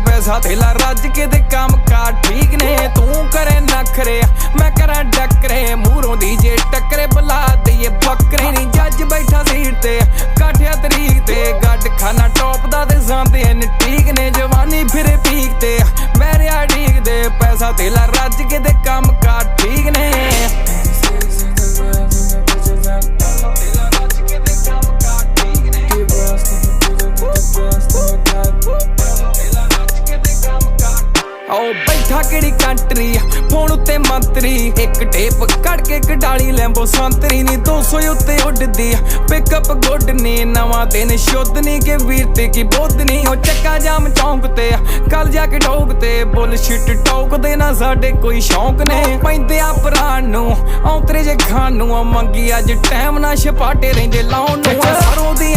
पैसा थेला रज के दे काम कार ठीक ने तू करे नखरे मैं करा डकरे मूरों दी जे टकरे बुला दईए बकरे नी जज बैठा सीट ते काठिया तरीक ते गड खाना टॉप दा ते सांदे न ठीक ने जवानी फिरे पीक ते मेरे ठीक दे पैसा थेला रज के दे काम कार ठीक ने बैठा किहड़ी कंट्री फोन उत्ते मंत्री एक टेप कड़ के कडाली लैंबो संतरी नी 200 उत्ते उड़दी पिकअप गुड नी नवा दिन शुद्ध नी के वीरते की बुद्ध नी ओ चक्का जाम चौंक ते कल जाके ठोक ते बुलशिट टोक दे ना साडे कोई शौक ने पैंदे आ प्राण नू औंतरे जे खान नू मंगी अज टाइम ना छपाटे रहिंदे लाउण नू सरों दी